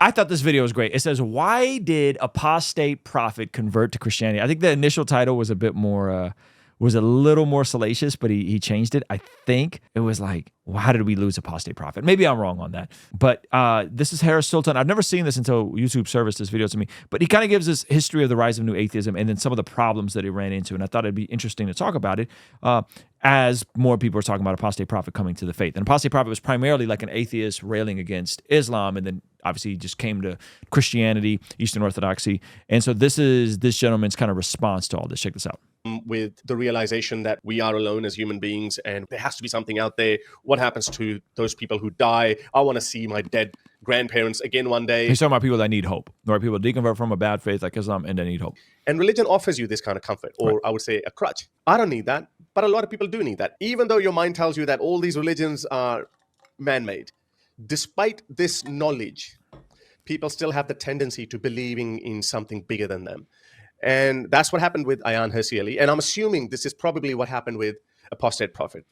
I thought this video was great. It says, why did apostate prophet convert to Christianity? I think the initial title was a bit more, was a little more salacious, but he changed it. I think it was like, well, how did we lose apostate prophet? Maybe I'm wrong on that. But this is Harris Sultan. I've never seen this until YouTube serviced this video to me. But he kind of gives this history of the rise of new atheism and then some of the problems that it ran into. And I thought it'd be interesting to talk about it as more people are talking about apostate prophet coming to the faith. And apostate prophet was primarily like an atheist railing against Islam, and then obviously he just came to Christianity, Eastern Orthodoxy. And so this is this gentleman's kind of response to all this. Check this out. With the realization that we are alone as human beings and there has to be something out there. What happens to those people who die? I want to see my dead grandparents again one day. He's talking about people that need hope, right? People that deconvert from a bad faith like Islam and they need hope. And religion offers you this kind of comfort, or I would say a crutch. I don't need that, but a lot of people do need that. Even though your mind tells you that all these religions are man-made, despite this knowledge, people still have the tendency to believing in something bigger than them. And that's what happened with Ayaan Hirsi Ali. And I'm assuming this is probably what happened with Apostate Prophet.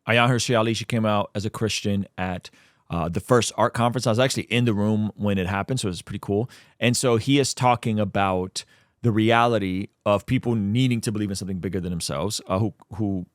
Ayaan Hirsi Ali, she came out as a Christian at the first art conference. I was actually in the room when it happened, so it was pretty cool. And so he is talking about the reality of people needing to believe in something bigger than themselves, who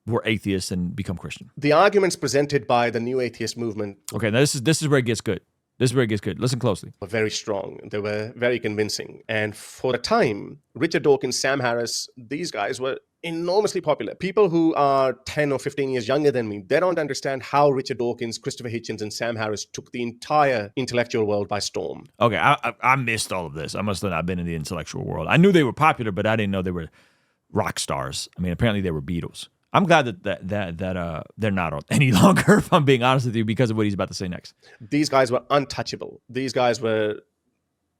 were atheists and become Christian. The arguments presented by the new atheist movement. Okay, now this is where it gets good. This is where it gets good. Listen closely. Were very strong. They were very convincing. And for a time, Richard Dawkins, Sam Harris, these guys were enormously popular. People who are 10 or 15 years younger than me, they don't understand how Richard Dawkins, Christopher Hitchens, and Sam Harris took the entire intellectual world by storm. Okay, I missed all of this. I must have not been in the intellectual world. I knew they were popular, but I didn't know they were rock stars. I mean, apparently they were Beatles. I'm glad that they're not any longer, if I'm being honest with you, because of what he's about to say next. These guys were untouchable. These guys were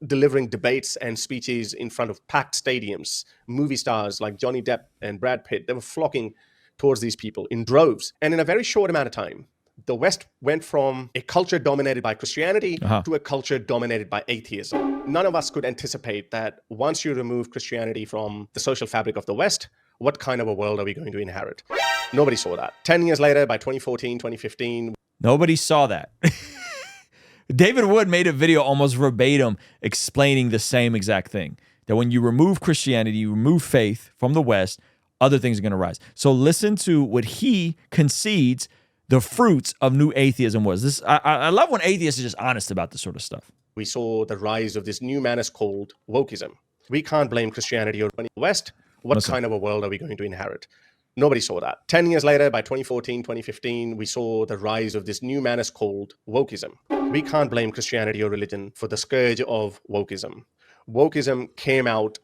delivering debates and speeches in front of packed stadiums. Movie stars like Johnny Depp and Brad Pitt, they were flocking towards these people in droves. And in a very short amount of time, the West went from a culture dominated by Christianity to a culture dominated by atheism. None of us could anticipate that once you remove Christianity from the social fabric of the West, what kind of a world are we going to inherit? Nobody saw that. 10 years later, by 2014, 2015. Nobody saw that. David Wood made a video almost verbatim explaining the same exact thing. That when you remove Christianity, you remove faith from the West, other things are going to rise. So listen to what he concedes the fruits of new atheism was. This I love when atheists are just honest about this sort of stuff. We saw the rise of this new menace called wokeism. We can't blame Christianity or the West. What kind of a world are we going to inherit? Nobody saw that. 10 years later, by 2014, 2015, we saw the rise of this new menace called wokeism. We can't blame Christianity or religion for the scourge of wokeism. Wokeism came out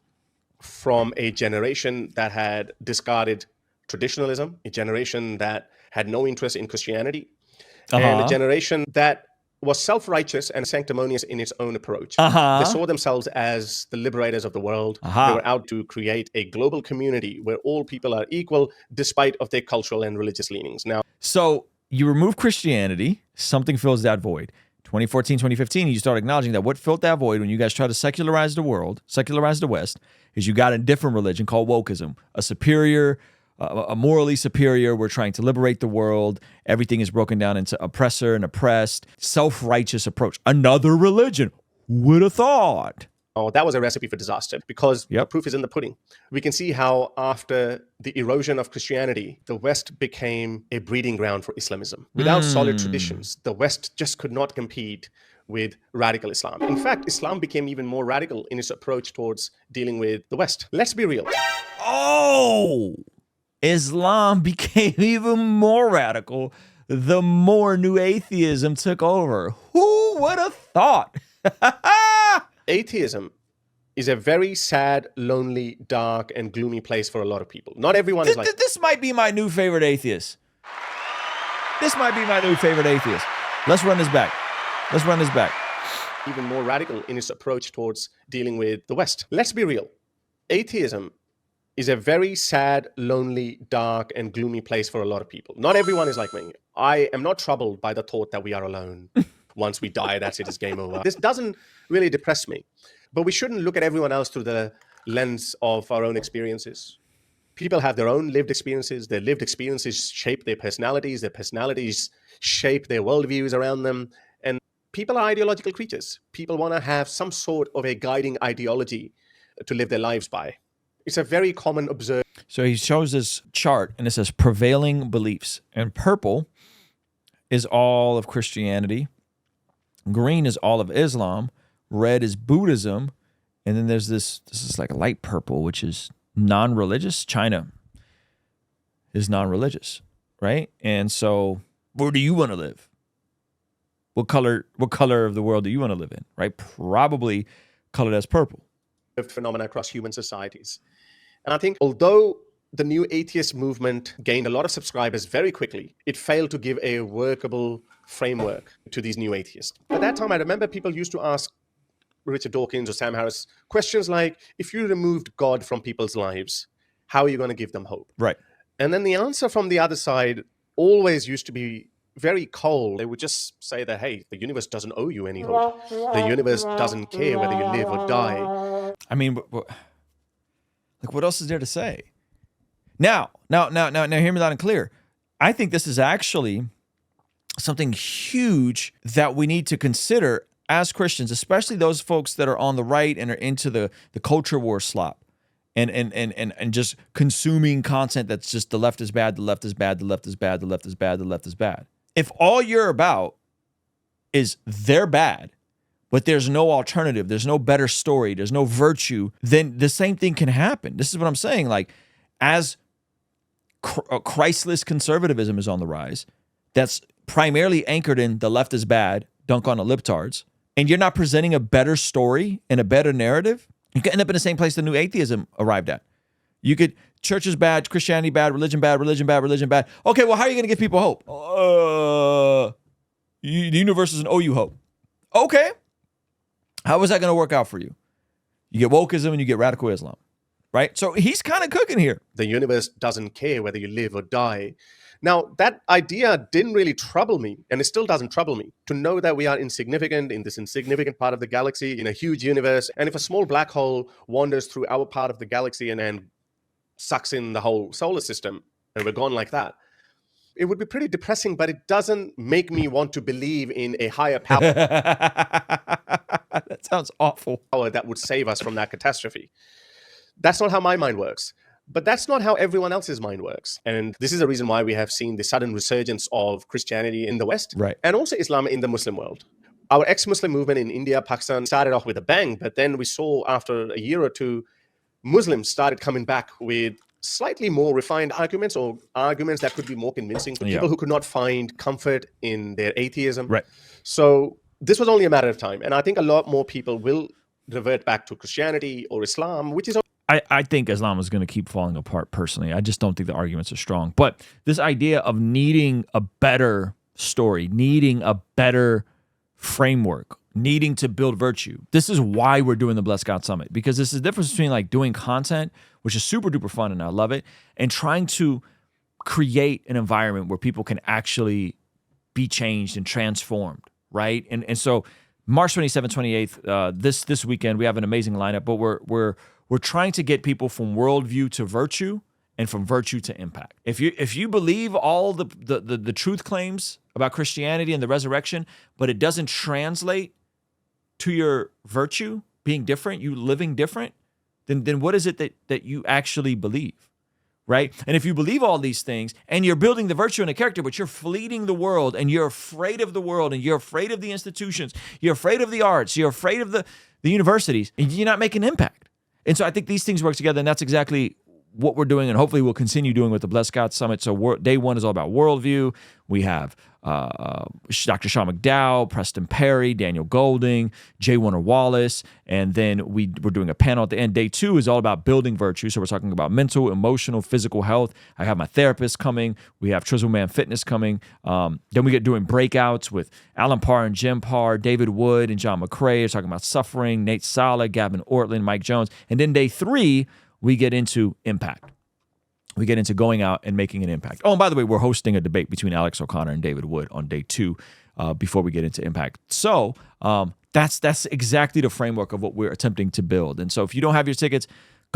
from a generation that had discarded traditionalism, a generation that had no interest in Christianity, and a generation that was self-righteous and sanctimonious in its own approach. They saw themselves as the liberators of the world. They were out to create a global community where all people are equal despite of their cultural and religious leanings. Now, so you remove Christianity, something fills that void. 2014, 2015, you start acknowledging that what filled that void when you guys try to secularize the world, secularize the West, is you got a different religion called wokeism, a superior, a morally superior. We're trying to liberate the world. Everything is broken down into oppressor and oppressed, self-righteous approach. Another religion. Who would have thought? Oh, that was a recipe for disaster because the proof is in the pudding. We can see how after the erosion of Christianity, the West became a breeding ground for Islamism. Without solid traditions, the West just could not compete with radical Islam. In fact, Islam became even more radical in its approach towards dealing with the West. Let's be real. Oh! Islam became even more radical the more new atheism took over. Who would have thought? Atheism is a very sad, lonely, dark, and gloomy place for a lot of people. Not everyone is like... This might be my new favorite atheist. This might be my new favorite atheist. Let's run this back. Let's run this back. Even more radical in its approach towards dealing with the West. Let's be real. Atheism is a very sad, lonely, dark, and gloomy place for a lot of people. Not everyone is like me. I am not troubled by the thought that we are alone. Once we die, that's it, it's game over. This doesn't really depress me. But we shouldn't look at everyone else through the lens of our own experiences. People have their own lived experiences. Their lived experiences shape their personalities. Their personalities shape their worldviews around them. And People are ideological creatures. People want to have some sort of a guiding ideology to live their lives by. It's a very common observed. So he shows this chart and it says prevailing beliefs. And purple is all of Christianity. Green is all of Islam. Red is Buddhism. And then there's this is like a light purple, which is non-religious. China is non-religious, right? And so where do you want to live? What color of the world do you want to live in, right? Probably colored as purple. Phenomena across human societies. And I think although the new atheist movement gained a lot of subscribers very quickly, it failed to give a workable framework to these new atheists. At that time, I remember people used to ask Richard Dawkins or Sam Harris questions like, if you removed God from people's lives, how are you going to give them hope? Right. And then the answer from the other side always used to be very cold. They would just say that, hey, the universe doesn't owe you any hope. The universe doesn't care whether you live or die. I mean, like, what else is there to say? Now, hear me loud and clear. I think this is actually something huge that we need to consider as Christians, especially those folks that are on the right and are into the culture war slop and just consuming content that's just the left is bad, the left is bad, the left is bad, the left is bad, the left is bad. If all you're about is they're bad, but there's no alternative, there's no better story, there's no virtue, then the same thing can happen. This is what I'm saying. Like, as Christless conservatism is on the rise, that's primarily anchored in the left is bad, dunk on the libtards, and you're not presenting a better story and a better narrative, you can end up in the same place the new atheism arrived at. You could, church is bad, Christianity bad, religion bad, religion bad, religion bad. Okay, well, how are you going to give people hope? The universe doesn't owe you hope. Okay. How is that going to work out for you? You get wokeism and you get radical Islam, right? So he's kind of cooking here. The universe doesn't care whether you live or die. Now, that idea didn't really trouble me, and it still doesn't trouble me, to know that we are insignificant in this insignificant part of the galaxy, in a huge universe. And if a small black hole wanders through our part of the galaxy and sucks in the whole solar system, and we're gone like that, it would be pretty depressing, but it doesn't make me want to believe in a higher power. That sounds awful. That would save us from that catastrophe. That's not how my mind works. But that's not how everyone else's mind works. And this is the reason why we have seen the sudden resurgence of Christianity in the West, right, and also Islam in the Muslim world. Our ex-Muslim movement in India, Pakistan started off with a bang, but then we saw after a year or two, Muslims started coming back with slightly more refined arguments, or arguments that could be more convincing for people who could not find comfort in their atheism. Right. So this was only a matter of time. And I think a lot more people will revert back to Christianity or Islam, which is... I think Islam is going to keep falling apart personally. I just don't think the arguments are strong. But this idea of needing a better story, needing a better framework, needing to build virtue. This is why we're doing the Blessed God Summit, because this is the difference between like doing content, which is super duper fun and I love it, and trying to create an environment where people can actually be changed and transformed, right? And so March 27th, 28th, this weekend, we have an amazing lineup, but we're trying to get people from worldview to virtue and from virtue to impact. If you believe all the truth claims about Christianity and the resurrection, but it doesn't translate to your virtue being different, you living different, then what is it that you actually believe, right? And if you believe all these things and you're building the virtue and the character, but you're fleeting the world and you're afraid of the world and you're afraid of the institutions, you're afraid of the arts, you're afraid of the universities, and you're not making impact. And so I think these things work together, and that's exactly what we're doing, and hopefully we'll continue doing with the Blessed God Summit. So day one is all about worldview. We have Dr. Sean McDowell, Preston Perry, Daniel Golding, J. Warner Wallace, and then we're doing a panel at the end. Day two is all about building virtue. So we're talking about mental, emotional, physical health. I have my therapist coming. We have Trizzle Man Fitness coming. Then we get doing breakouts with Alan Parr and Jim Parr, David Wood and John McCrae. We're talking about suffering, Nate Sala, Gavin Ortland, Mike Jones. And then day three, we get into impact. We get into going out and making an impact. Oh, and by the way, we're hosting a debate between Alex O'Connor and David Wood on day two before we get into impact. So that's exactly the framework of what we're attempting to build. And so if you don't have your tickets,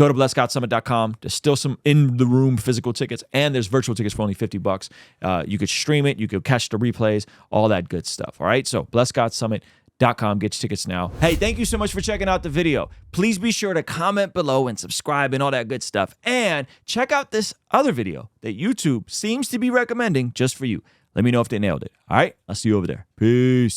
Go to blessgodsummit.com. There's still some in-the-room physical tickets, and there's virtual tickets for only $50. You could stream it. You could catch the replays, all that good stuff. All right? So blessgodsummit.com. Get your tickets now. Hey, thank you so much for checking out the video. Please be sure to comment below and subscribe and all that good stuff. And check out this other video that YouTube seems to be recommending just for you. Let me know if they nailed it. All right? I'll see you over there. Peace.